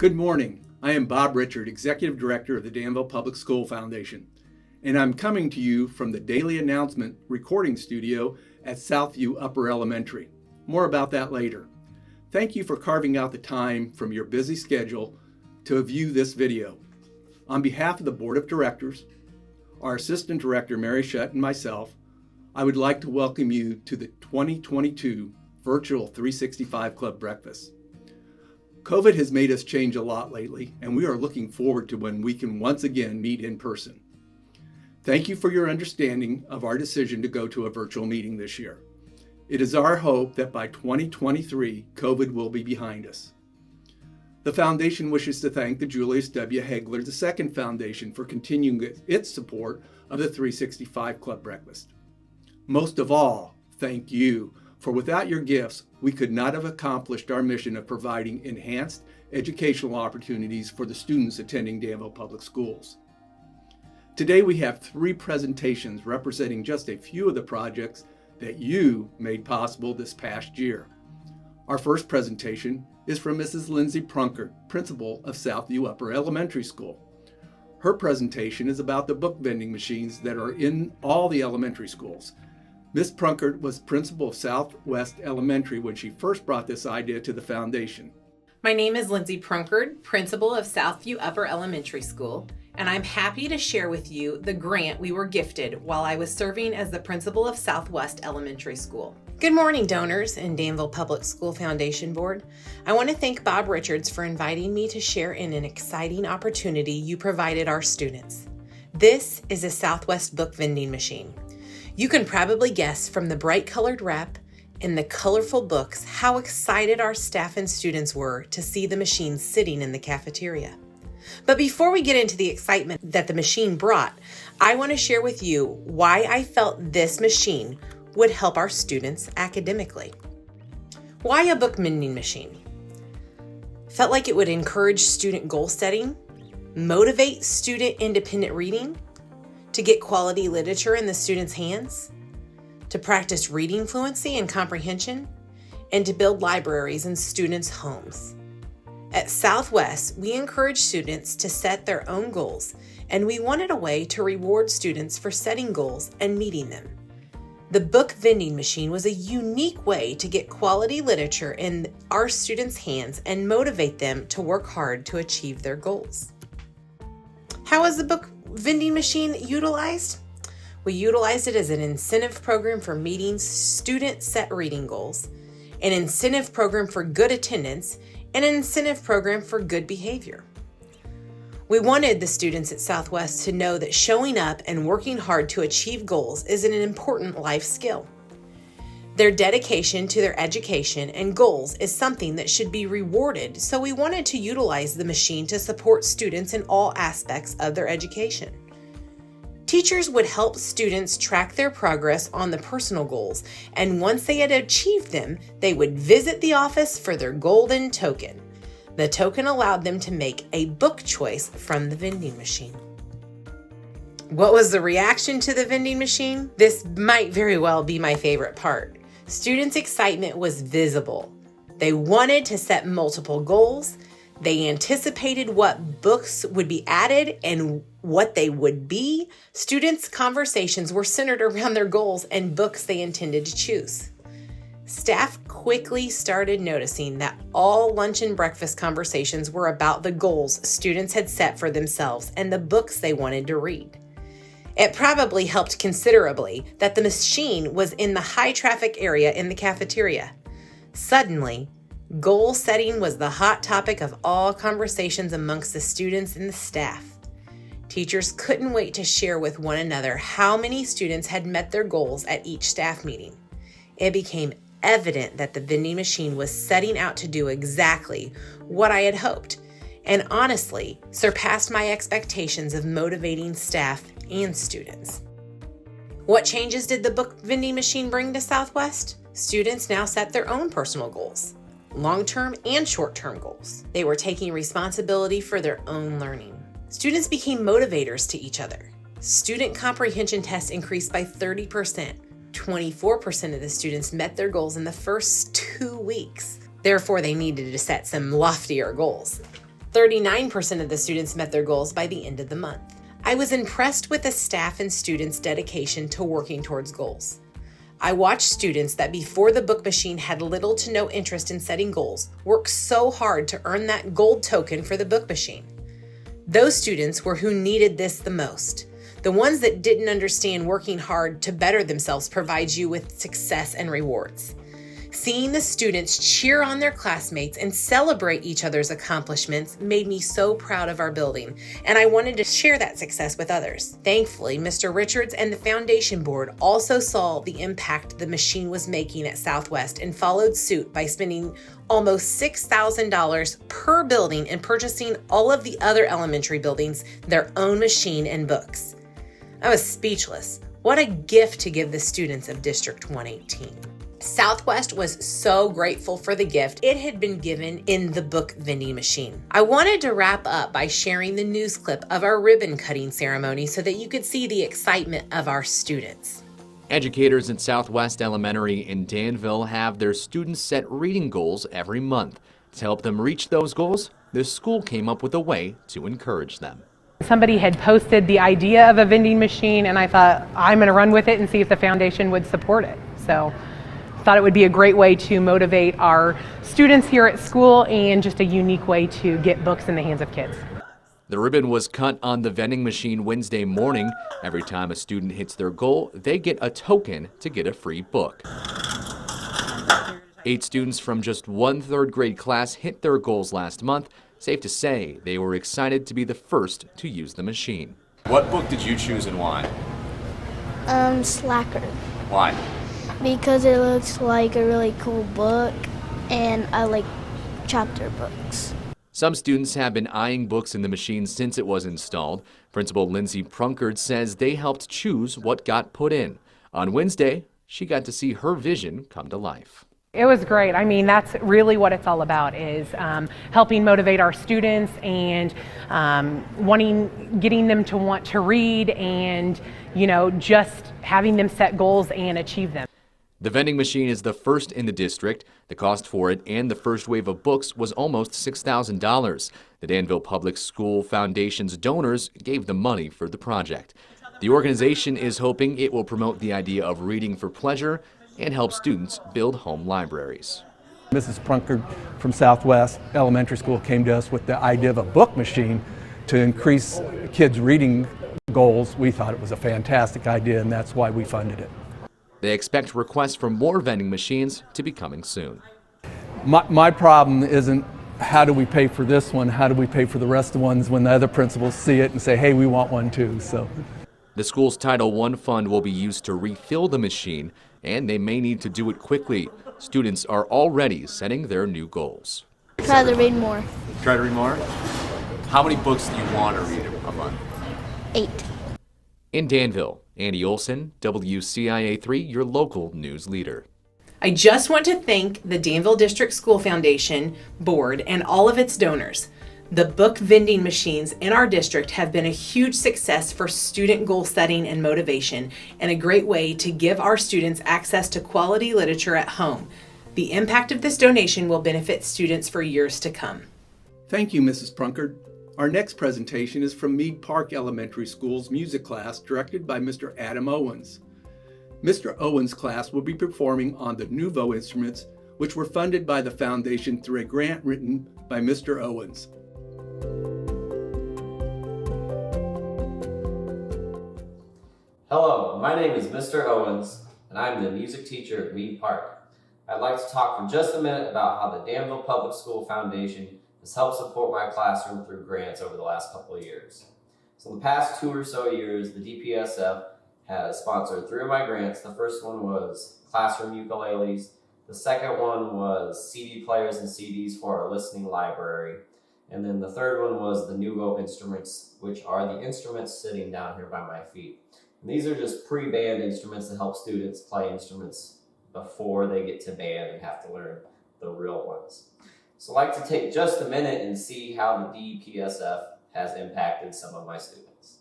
Good morning. I am Bob Richard, Executive Director of the Danville Public School Foundation, and I'm coming to you from the Daily Announcement recording studio at Southview Upper Elementary. More about that later. Thank you for carving out the time from your busy schedule to view this video. On behalf of the Board of Directors, our Assistant Director Mary Shutt and myself, I would like to welcome you to the 2022 Virtual 365 Club Breakfast. COVID has made us change a lot lately, and we are looking forward to when we can once again meet in person. Thank you for your understanding of our decision to go to a virtual meeting this year. It is our hope that by 2023, COVID will be behind us. The Foundation wishes to thank the Julius W. Hegler II Foundation for continuing its support of the 365 Club Breakfast. Most of all, thank you, for without your gifts, we could not have accomplished our mission of providing enhanced educational opportunities for the students attending Danville Public Schools. Today we have 3 presentations representing just a few of the projects that you made possible this past year. Our first presentation is from Mrs. Lindsay Prunkert, principal of Southview Upper Elementary School. Her presentation is about the book vending machines that are in all the elementary schools. Ms. Prunkert was principal of Southwest Elementary when she first brought this idea to the foundation. My name is Lindsay Prunkert, principal of Southview Upper Elementary School, and I'm happy to share with you the grant we were gifted while I was serving as the principal of Southwest Elementary School. Good morning, donors and Danville Public School Foundation Board. I want to thank Bob Richards for inviting me to share in an exciting opportunity you provided our students. This is a Southwest book vending machine. You can probably guess from the bright colored wrap and the colorful books how excited our staff and students were to see the machine sitting in the cafeteria. But before we get into the excitement that the machine brought, I want to share with you why I felt this machine would help our students academically. Why a book vending machine? Felt like it would encourage student goal setting, motivate student independent reading, to get quality literature in the students' hands, to practice reading fluency and comprehension, and to build libraries in students' homes. At Southwest, we encourage students to set their own goals, and we wanted a way to reward students for setting goals and meeting them. The book vending machine was a unique way to get quality literature in our students' hands and motivate them to work hard to achieve their goals. How is the book vending machine utilized? We utilized it as an incentive program for meeting student set reading goals, an incentive program for good attendance, and an incentive program for good behavior. We wanted the students at Southwest to know that showing up and working hard to achieve goals is an important life skill. Their dedication to their education and goals is something that should be rewarded, so we wanted to utilize the machine to support students in all aspects of their education. Teachers would help students track their progress on the personal goals, and once they had achieved them, they would visit the office for their golden token. The token allowed them to make a book choice from the vending machine. What was the reaction to the vending machine? This might very well be my favorite part. Students' excitement was visible. They wanted to set multiple goals. They anticipated what books would be added and what they would be. Students' conversations were centered around their goals and books they intended to choose. Staff quickly started noticing that all lunch and breakfast conversations were about the goals students had set for themselves and the books they wanted to read. It probably helped considerably that the machine was in the high traffic area in the cafeteria. Suddenly, goal setting was the hot topic of all conversations amongst the students and the staff. Teachers couldn't wait to share with one another how many students had met their goals at each staff meeting. It became evident that the vending machine was setting out to do exactly what I had hoped, and honestly surpassed my expectations of motivating staff and students. What changes did the book vending machine bring to Southwest? Students now set their own personal goals, long-term and short-term goals. They were taking responsibility for their own learning. Students became motivators to each other. Student comprehension tests increased by 30%. 24% of the students met their goals in the first 2 weeks. Therefore, they needed to set some loftier goals. 39% of the students met their goals by the end of the month. I was impressed with the staff and students' dedication to working towards goals. I watched students that before the book machine had little to no interest in setting goals work so hard to earn that gold token for the book machine. Those students were who needed this the most. The ones that didn't understand working hard to better themselves provides you with success and rewards. Seeing the students cheer on their classmates and celebrate each other's accomplishments made me so proud of our building, and I wanted to share that success with others. Thankfully, Mr. Richards and the Foundation Board also saw the impact the machine was making at Southwest and followed suit by spending almost $6,000 per building and purchasing all of the other elementary buildings their own machine and books. I was speechless. What a gift to give the students of District 118. Southwest was so grateful for the gift it had been given in the book vending machine. I wanted to wrap up by sharing the news clip of our ribbon cutting ceremony so that you could see the excitement of our students. Educators at Southwest Elementary in Danville have their students set reading goals every month. To help them reach those goals, the school came up with a way to encourage them. Somebody had posted the idea of a vending machine, and I thought, I'm going to run with it and see if the foundation would support it. So thought it would be a great way to motivate our students here at school and just a unique way to get books in the hands of kids. The ribbon was cut on the vending machine Wednesday morning. Every time a student hits their goal, they get a token to get a free book. 8 students from just one third-grade class hit their goals last month. Safe to say, they were excited to be the first to use the machine. What book did you choose and why? Slacker. Why? Because it looks like a really cool book, and I like chapter books. Some students have been eyeing books in the machine since it was installed. Principal Lindsay Prunkard says they helped choose what got put in. On Wednesday, she got to see her vision come to life. It was great. I mean, that's really what it's all about, is helping motivate our students and getting them to want to read and, just having them set goals and achieve them. The vending machine is the first in the district. The cost for it and the first wave of books was almost $6,000. The Danville Public School Foundation's donors gave the money for the project. The organization is hoping it will promote the idea of reading for pleasure and help students build home libraries. Mrs. Prunkard from Southwest Elementary School came to us with the idea of a book machine to increase kids' reading goals. We thought it was a fantastic idea, and that's why we funded it. They expect requests for more vending machines to be coming soon. My problem isn't how do we pay for this one, how do we pay for the rest of the ones when the other principals see it and say, hey, we want one too. So the school's Title I fund will be used to refill the machine, and they may need to do it quickly. Students are already setting their new goals. Try to read more. Try to read more? How many books do you want to read a month? 8. In Danville, Andy Olson, WCIA3, your local news leader. I just want to thank the Danville District School Foundation Board and all of its donors. The book vending machines in our district have been a huge success for student goal setting and motivation, and a great way to give our students access to quality literature at home. The impact of this donation will benefit students for years to come. Thank you, Mrs. Prunkard. Our next presentation is from Mead Park Elementary School's music class, directed by Mr. Adam Owens. Mr. Owens' class will be performing on the Nouveau instruments, which were funded by the foundation through a grant written by Mr. Owens. Hello, my name is Mr. Owens, and I'm the music teacher at Mead Park. I'd like to talk for just a minute about how the Danville Public School Foundation has helped support my classroom through grants over the last couple of years. So in the past 2 or so years, the DPSF has sponsored 3 of my grants. The first one was classroom ukuleles. The second one was CD players and CDs for our listening library. And then the third one was the Nouveau instruments, which are the instruments sitting down here by my feet. And these are just pre-band instruments that help students play instruments before they get to band and have to learn the real ones. So I'd like to take just a minute and see how the DPSF has impacted some of my students.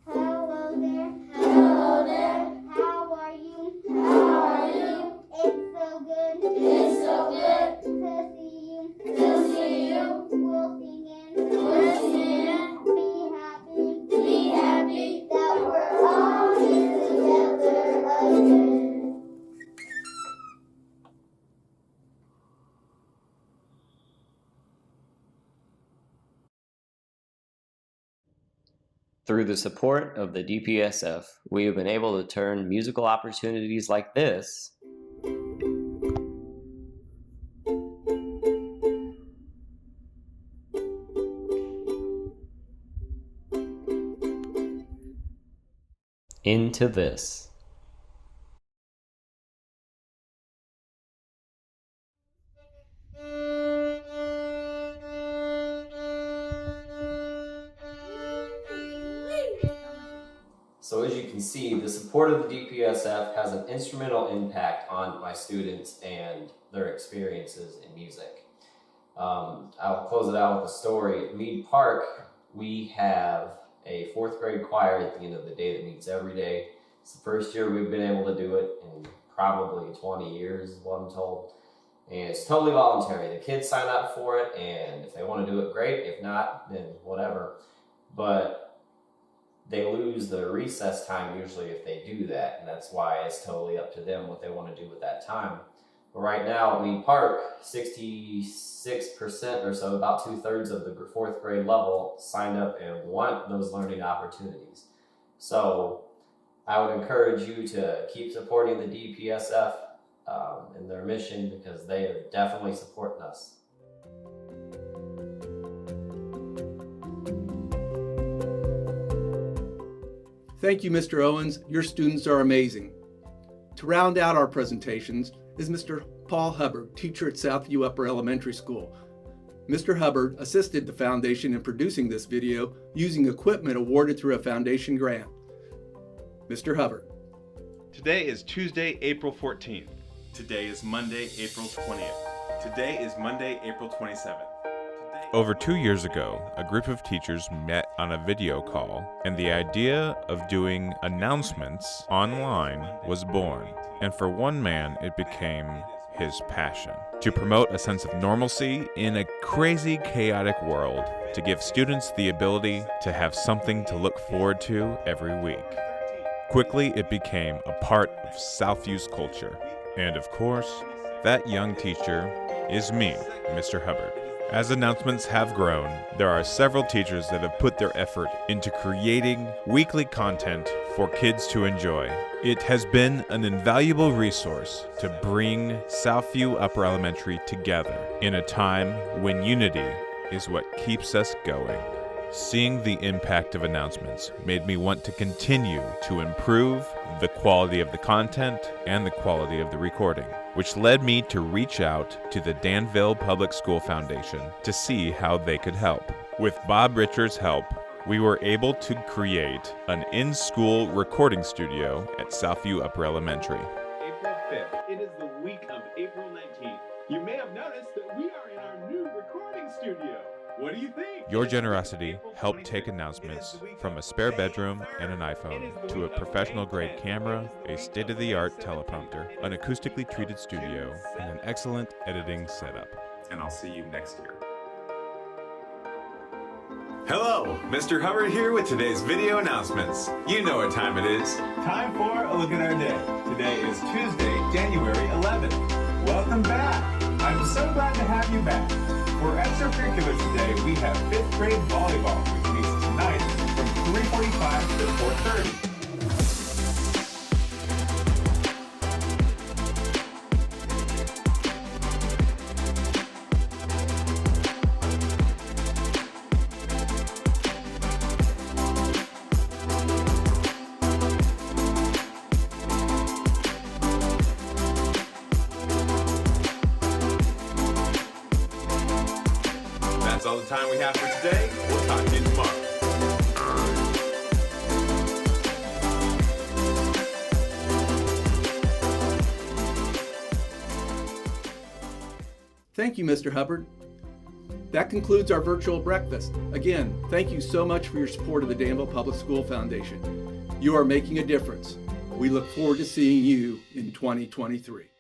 Hello there. Hello there. How are you? How are you? It's so good. It's so good to see you. To see you. We'll sing and listen. Be happy. Be happy that we're all here together again. Through the support of the DPSF, we have been able to turn musical opportunities like this into this. So as you can see, the support of the DPSF has an instrumental impact on my students and their experiences in music. I'll close it out with a story. At Mead Park, we have a 4th grade choir at the end of the day that meets every day. It's the first year we've been able to do it in probably 20 years, is what I'm told. And it's totally voluntary. The kids sign up for it, and if they want to do it, great. If not, then whatever. But they lose the recess time usually if they do that, and that's why it's totally up to them what they want to do with that time. But right now at Mead Park, 66% or so, about 2/3 of the 4th grade level signed up and want those learning opportunities. So I would encourage you to keep supporting the DPSF in their mission, because they are definitely supporting us. Thank you, Mr. Owens. Your students are amazing. To round out our presentations is Mr. Paul Hubbard, teacher at Southview Upper Elementary School. Mr. Hubbard assisted the foundation in producing this video using equipment awarded through a foundation grant. Mr. Hubbard. Today is Tuesday, April 14th. Today is Monday, April 20th. Today is Monday, April 27th. Over 2 years ago, a group of teachers met on a video call, and the idea of doing announcements online was born. And for one man, it became his passion. To promote a sense of normalcy in a crazy, chaotic world, to give students the ability to have something to look forward to every week. Quickly, it became a part of Southview's culture. And of course, that young teacher is me, Mr. Hubbard. As announcements have grown, there are several teachers that have put their effort into creating weekly content for kids to enjoy. It has been an invaluable resource to bring Southview Upper Elementary together in a time when unity is what keeps us going. Seeing the impact of announcements made me want to continue to improve the quality of the content and the quality of the recording, which led me to reach out to the Danville Public School Foundation to see how they could help. With Bob Richards' help, we were able to create an in-school recording studio at Southview Upper Elementary. April 5th. It is the week of April 19th. You may have noticed that we are in our new recording studio. What do you think? Your generosity helped take announcements from a spare bedroom and an iPhone to a professional-grade camera, a state-of-the-art teleprompter, an acoustically treated studio, and an excellent editing setup. And I'll see you next year. Hello, Mr. Hubbard here with today's video announcements. You know what time it is. Time for a look at our day. Today is Tuesday, January 11th. Welcome back. I'm so glad to have you back. For extracurriculars today, we have 5th grade volleyball, which meets tonight from 3:45 to 4:30. That's all the time we have for today. We'll talk to you tomorrow. Thank you, Mr. Hubbard. That concludes our virtual breakfast. Again, thank you so much for your support of the Danville Public School Foundation. You are making a difference. We look forward to seeing you in 2023.